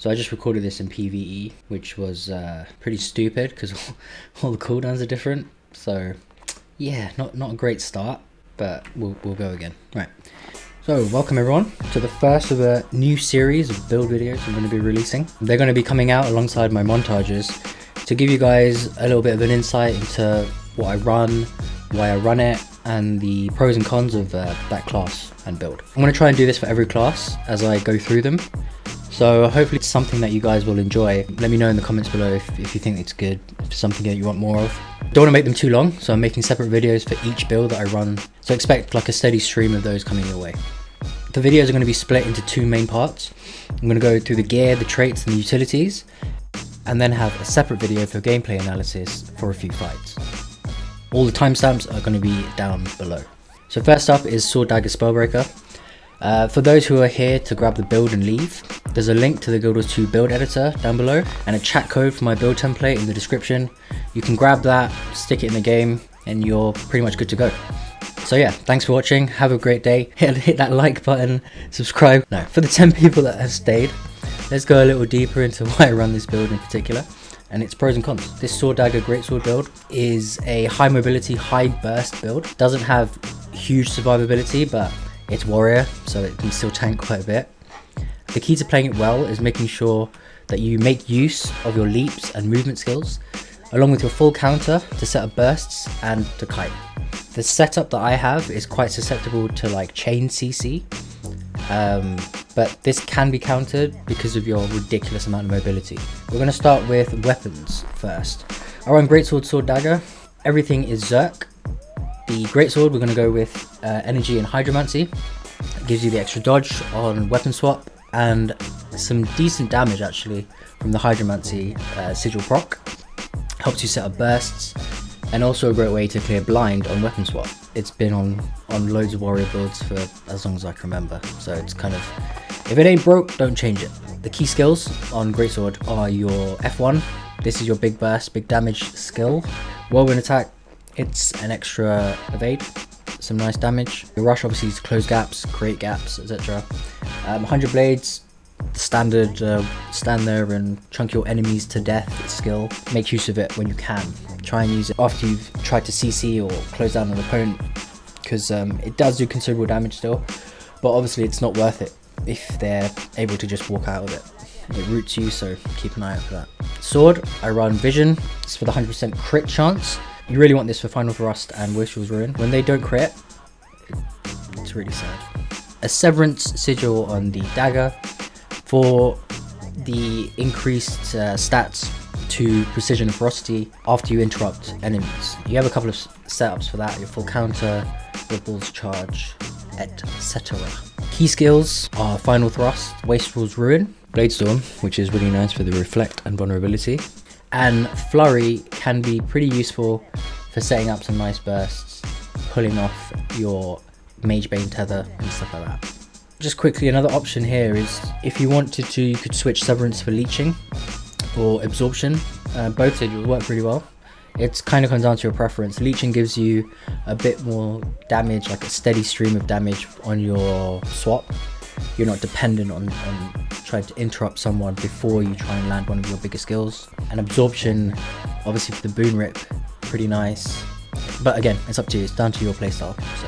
So I just recorded this in PvE, which was pretty stupid because all the cooldowns are different. So yeah, not a great start, but we'll go again. Right. So welcome everyone to the first of a new series of build videos I'm going to be releasing. They're going to be coming out alongside my montages to give you guys a little bit of an insight into what I run, why I run it, and the pros and cons of that class and build. I'm going to try and do this for every class as I go through them. So hopefully it's something that you guys will enjoy. Let me know in the comments below if you think it's good, if it's something that you want more of. Don't want to make them too long, so I'm making separate videos for each build that I run. So expect like a steady stream of those coming your way. The videos are going to be split into two main parts. I'm going to go through the gear, the traits and the utilities, and then have a separate video for gameplay analysis for a few fights. All the timestamps are going to be down below. So first up is Sword Dagger Spellbreaker. For those who are here to grab the build and leave, there's a link to the GW2 build editor down below and a chat code for my build template in the description. You can grab that, stick it in the game, and you're pretty much good to go. So yeah, thanks for watching, have a great day, hit that like button, subscribe. Now, for the 10 people that have stayed, let's go a little deeper into why I run this build in particular and its pros and cons. This Sword Dagger Greatsword build is a high mobility, high burst build. Doesn't have huge survivability, but it's warrior, so it can still tank quite a bit. The key to playing it well is making sure that you make use of your leaps and movement skills, along with your full counter to set up bursts and to kite. The setup that I have is quite susceptible to like chain CC, but this can be countered because of your ridiculous amount of mobility. We're going to start with weapons first. I run Greatsword, Sword Dagger. Everything is Zerk. The Greatsword, we're going to go with Energy and Hydromancy. It gives you the extra dodge on weapon swap and some decent damage actually from the Hydromancy sigil proc. Helps you set up bursts and also a great way to clear blind on weapon swap. It's been on loads of warrior builds for as long as I can remember, so it's kind of, if it ain't broke, don't change it. The key skills on Greatsword are your F1. This is your big burst, big damage skill. Whirlwind attack, it's an extra evade, some nice damage. Your rush obviously is to close gaps, create gaps, etc. 100 blades, standard stand there and chunk your enemies to death skill. Make use of it when you can. Try and use it after you've tried to CC or close down an opponent, because it does do considerable damage still, but obviously it's not worth it if they're able to just walk out of it. It roots you, so keep an eye out for that. Sword, I run Vision. It's for the 100% crit chance. You really want this for Final Thrust and Wastrel's Ruin. When they don't crit, it's really sad. A Severance sigil on the dagger for the increased stats to precision and ferocity after you interrupt enemies. You have a couple of setups for that, your full counter, your bull's charge, etc. Key skills are Final Thrust, Wastrel's Ruin, Bladestorm, which is really nice for the reflect and vulnerability, and Flurry can be pretty useful for setting up some nice bursts, pulling off your Magebane tether and stuff like that. Just quickly, another option here is if you wanted to, you could switch Severance for Leeching or Absorption. Both sigils work really well. It's kind of comes down to your preference. Leeching gives you a bit more damage, like a steady stream of damage on your swap. You're not dependent on trying to interrupt someone before you try and land one of your bigger skills. And Absorption, obviously for the Boon Rip, pretty nice. But again, it's up to you. It's down to your playstyle. So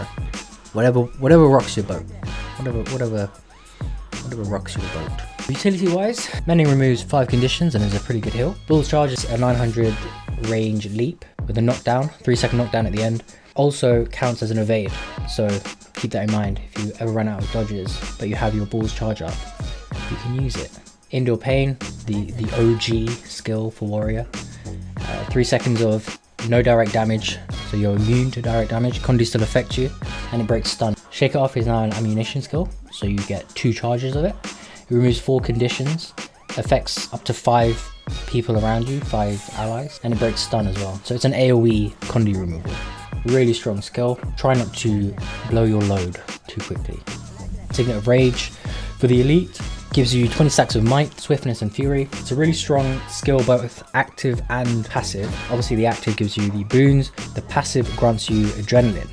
whatever rocks your boat. Whatever rocks your boat. Utility wise, Mending removes 5 conditions and is a pretty good heal. Bull's Charge is a 900 range leap with a knockdown, 3-second knockdown at the end. Also counts as an evade, so keep that in mind. If you ever run out of dodges but you have your Bull's Charge up, you can use it. Indoor Pain, the OG skill for warrior. 3 seconds of no direct damage, so you're immune to direct damage. Condi still affects you, and it breaks stun. Shake It Off is now an ammunition skill, so you get 2 charges of it. It removes 4 conditions, affects up to 5 people around you, 5 allies, and it breaks stun as well. So it's an AoE Condi removal. Really strong skill. Try not to blow your load too quickly. Signet of Rage for the elite gives you 20 stacks of might, swiftness and fury. It's a really strong skill, both active and passive. Obviously the active gives you the boons, the passive grants you adrenaline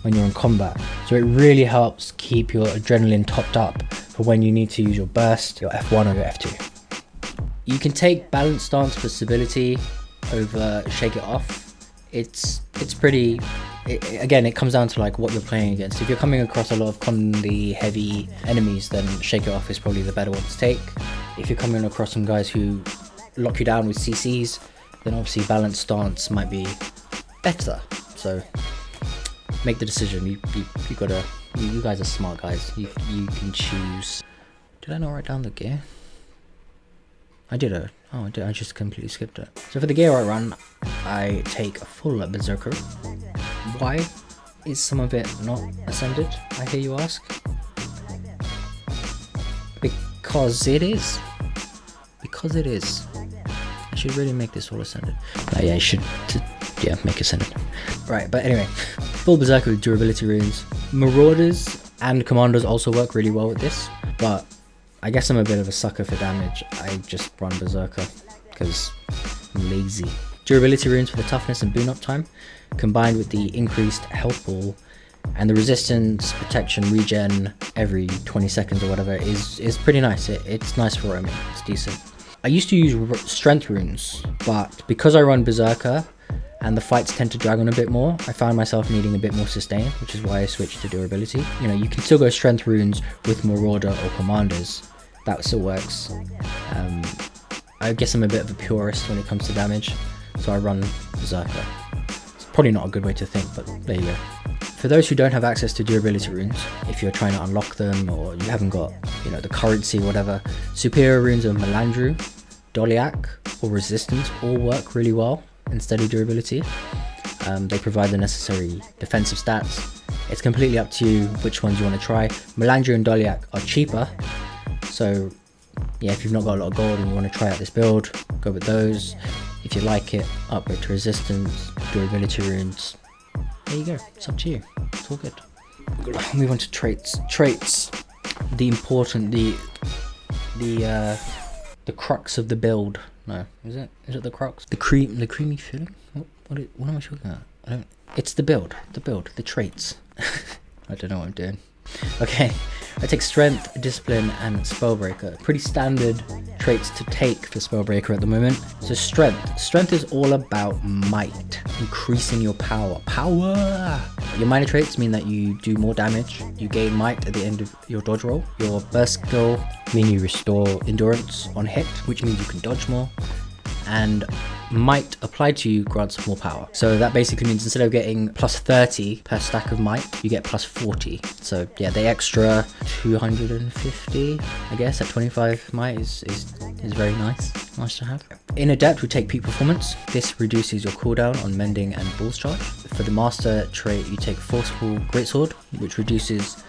when you're in combat. So it really helps keep your adrenaline topped up for when you need to use your burst, your F1 or your F2. You can take Balance Stance for stability over Shake It Off. It's pretty, again, it comes down to like what you're playing against. If you're coming across a lot of commonly heavy enemies, then Shake It Off is probably the better one to take. If you're coming across some guys who lock you down with CCs, then obviously Balance Stance might be better. So make the decision. You guys are smart guys. You can choose. Did I not write down the gear? I did. I just completely skipped it. So for the gear I run, I take a full Berserker. Why is some of it not ascended, I hear you ask? Because it is. Because it is. I should really make this all ascended. Yeah, I should, make ascended. Right, but anyway, full Berserker with durability runes. Marauders and Commanders also work really well with this, but I guess I'm a bit of a sucker for damage. I just run Berserker because I'm lazy. Durability runes for the toughness and boon up time, combined with the increased health pool and the resistance, protection, regen every 20 seconds or whatever is pretty nice. It's nice for roaming. It's decent. I used to use strength runes, but because I run Berserker and the fights tend to drag on a bit more, I found myself needing a bit more sustain, which is why I switched to durability. You know, you can still go strength runes with Marauder or Commanders. That still works. I guess I'm a bit of a purist when it comes to damage, so I run Berserker. It's probably not a good way to think, but there you go. For those who don't have access to durability runes, if you're trying to unlock them or you haven't got, the currency or whatever, superior runes of Melandru, Doliak, or Resistance all work really well instead of durability. They provide the necessary defensive stats. It's completely up to you which ones you want to try. Melandru and Doliak are cheaper, so yeah, if you've not got a lot of gold and you want to try out this build, go with those. If you like it, upgrade to Resistance, durability runes. There you go, it's up to you. It's all good. Move on to traits. Traits, the important, the crux of the build. No, is it the crux? The creamy filling? What am I talking about? It's the build, the traits. I don't know what I'm doing. Okay, I take Strength, Discipline, and Spellbreaker. Pretty standard traits to take for Spellbreaker at the moment. So Strength. Strength is all about might, increasing your power. Your minor traits mean that you do more damage. You gain might at the end of your dodge roll. Your burst skill mean you restore endurance on hit, which means you can dodge more. And might applied to you grants more power. So that basically means instead of getting plus 30 per stack of might, you get plus 40. So yeah, the extra 250, I guess, at 25 might is very nice to have. In Adept, we take Peak Performance. This reduces your cooldown on Mending and Balls Charge. For the Master trait, you take Forceful Greatsword, which reduces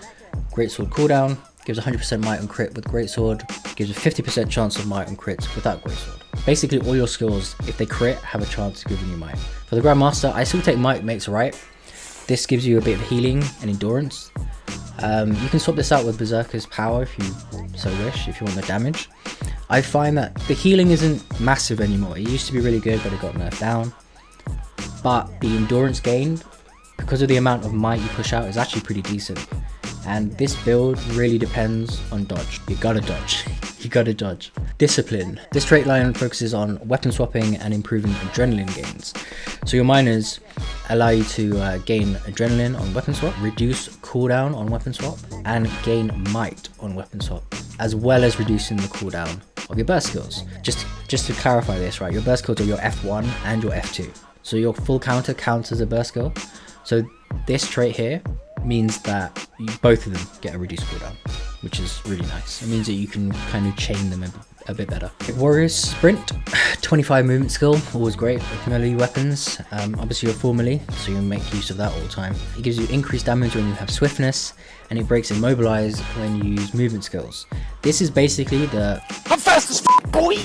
Greatsword cooldown, gives 100% might on crit with Greatsword, gives a 50% chance of might on crits without Greatsword. Basically all your skills, if they crit, have a chance of giving you might. For the Grandmaster, I still take Might Makes Right. This gives you a bit of healing and endurance. You can swap this out with Berserker's Power if you so wish, if you want the damage. I find that the healing isn't massive anymore. It used to be really good, but it got nerfed down. But the endurance gained, because of the amount of might you push out, is actually pretty decent. And this build really depends on dodge. You gotta dodge. You gotta dodge. Discipline. This trait line focuses on weapon swapping and improving adrenaline gains. So your minors allow you to gain adrenaline on weapon swap, reduce cooldown on weapon swap, and gain might on weapon swap, as well as reducing the cooldown of your burst skills. Just to clarify this, right? Your burst skills are your F1 and your F2. So your full counter counts as a burst skill. So this trait here means that both of them get a reduced cooldown, which is really nice. It means that you can kind of chain them a bit better. Warrior's Sprint, 25 movement skill, always great with melee weapons. Obviously you're full melee, so you make use of that all the time. It gives you increased damage when you have swiftness, and it breaks Immobilize when you use movement skills. This is basically the I'm fast as f boy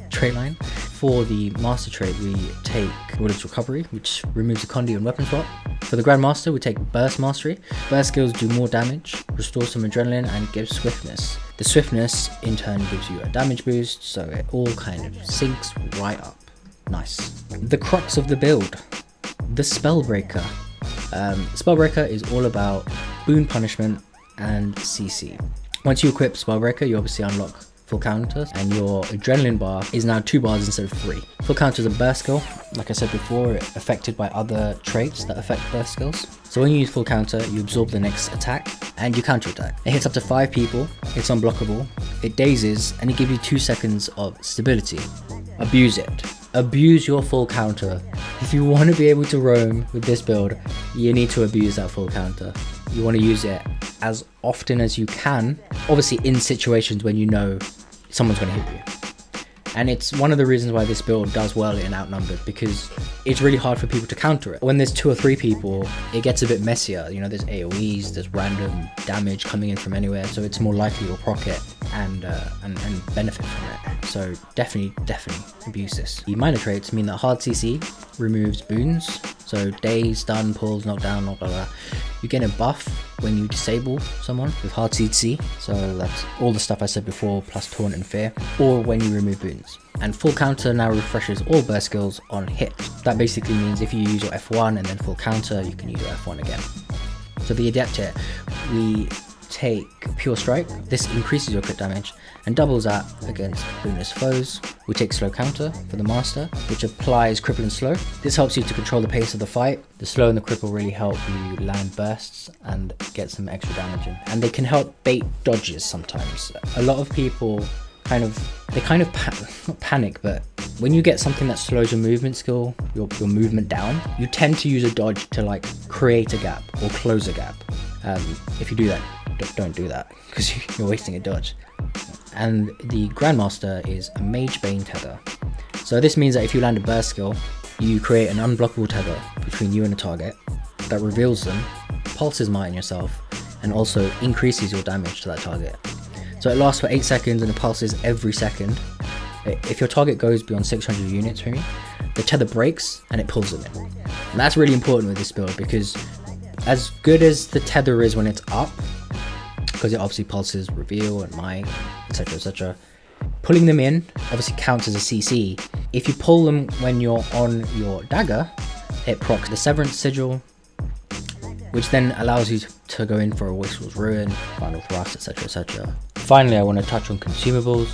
trait line. For the Master trait, we take Ward's Recovery, which removes the Condi and weapon swap. For the Grandmaster, we take Burst Mastery. Burst skills do more damage, restore some adrenaline, and gives swiftness. The swiftness, in turn, gives you a damage boost, so it all kind of syncs right up. Nice. The crux of the build, the Spellbreaker. Spellbreaker is all about boon punishment and CC. Once you equip Spellbreaker, you obviously unlock full counters, and your adrenaline bar is now 2 bars instead of 3. Full counter is a burst skill. Like I said before, it's affected by other traits that affect burst skills. So when you use full counter, you absorb the next attack and you counter attack. It hits up to 5 people, it's unblockable, it dazes, and it gives you 2 seconds of stability. Abuse it. Abuse your full counter. If you want to be able to roam with this build, you need to abuse that full counter. You want to use it as often as you can, obviously in situations when you know someone's going to hit you. And it's one of the reasons why this build does well in Outnumbered, because it's really hard for people to counter it. When there's 2 or 3 people, it gets a bit messier. You know, there's AoEs, there's random damage coming in from anywhere, so it's more likely you'll proc it and benefit from it. So definitely abuse this. The minor traits mean that hard CC removes boons, so daze, stun, pulls, knockdown, blah blah blah. You get a buff when you disable someone with hard CC, so that's all the stuff I said before, plus taunt and fear, or when you remove boons. And full counter now refreshes all burst skills on hit. That basically means if you use your F1 and then full counter, you can use your F1 again. So the adept here, we take pure strike. This increases your crit damage and doubles that against bonus foes. We take slow counter for the master, which applies cripple and slow. This helps you to control the pace of the fight. The slow and the cripple really help you land bursts and get some extra damage in, and they can help bait dodges sometimes. A lot of people not panic, but when you get something that slows your movement skill, your movement down, you tend to use a dodge to like create a gap or close a gap. If you do that, don't do that, because you're wasting a dodge. And the Grandmaster is a Mage Bane tether. So this means that if you land a burst skill, you create an unblockable tether between you and the target that reveals them, pulses Might in yourself, and also increases your damage to that target. So it lasts for 8 seconds and it pulses every second. If your target goes beyond 600 units from you, the tether breaks and it pulls them in. And that's really important with this build, because as good as the tether is when it's up, because it obviously pulses reveal and might, etc, etc, pulling them in obviously counts as a CC. If you pull them when you're on your dagger, it procs the Severance Sigil, which then allows you to go in for a Whistle's Ruin, Final Thrust, etc, etc. Finally, I want to touch on consumables.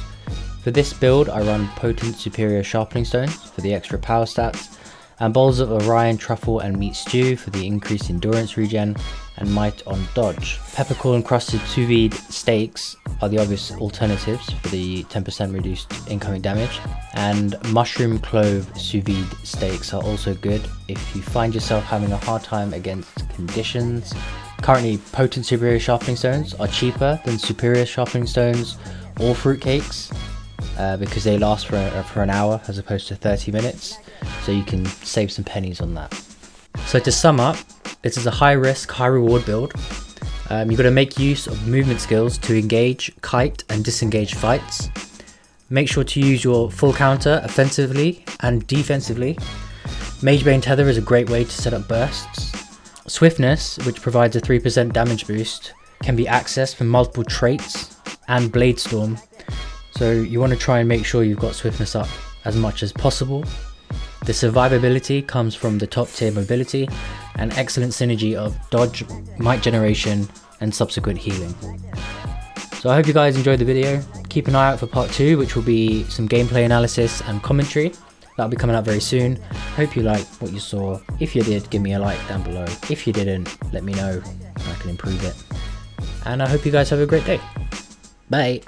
For this build, I run Potent Superior Sharpening Stones for the extra power stats, and Bowls of Orion, Truffle and Meat Stew for the increased endurance regen, and Might on Dodge. Peppercorn crusted sous vide steaks are the obvious alternatives for the 10% reduced incoming damage, and mushroom clove sous vide steaks are also good if you find yourself having a hard time against conditions. Currently, Potent Superior Sharpening Stones are cheaper than Superior Sharpening Stones or fruitcakes, because they last for an hour as opposed to 30 minutes, so you can save some pennies on that. So to sum up, this is a high risk, high reward build. You've got to make use of movement skills to engage, kite and disengage fights. Make sure to use your full counter offensively and defensively. Mage Bane Tether is a great way to set up bursts. Swiftness, which provides a 3% damage boost, can be accessed from multiple traits, and Blade Storm. So you want to try and make sure you've got swiftness up as much as possible. The survivability comes from the top tier mobility and excellent synergy of dodge, might generation and subsequent healing. So I hope you guys enjoyed the video. Keep an eye out for part 2, which will be some gameplay analysis and commentary. That'll be coming out very soon. Hope you liked what you saw. If you did, give me a like down below. If you didn't, let me know and I can improve it. And I hope you guys have a great day. Bye.